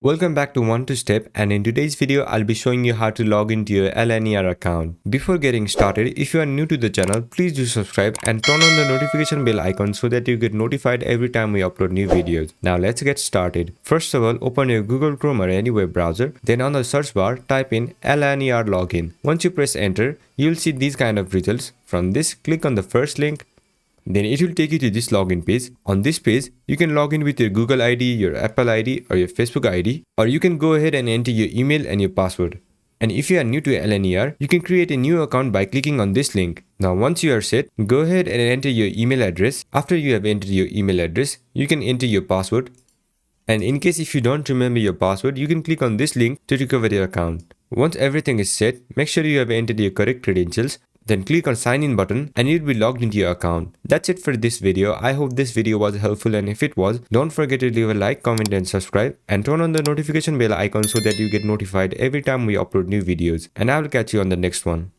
Welcome back to One to Step, and in today's video I'll be showing you how to log into your Lner account. Before getting started, if you are new to the channel, please do subscribe and turn on the notification bell icon so that you get notified every time we upload new videos. Now let's get started. First of all, open your Google Chrome or any web browser. Then on the search bar, type in Lner login. Once you press enter, you'll see these kind of results. From this, click on the first link. Then it will take you to this login page. On this page, you can log in with your Google ID, your Apple ID or your Facebook ID, or you can go ahead and enter your email and your password. And if you are new to Lner, you can create a new account by clicking on this link. Now once you are set, go ahead and enter your email address. After you have entered your email address, you can enter your password. And in case if you don't remember your password, you can click on this link to recover your account. Once everything is set, make sure you have entered your correct credentials. Then click on sign in button and you'll be logged into your account. That's it for this video. I hope this video was helpful, and if it was, don't forget to leave a like, comment and subscribe, and turn on the notification bell icon so that you get notified every time we upload new videos. And I will catch you on the next one.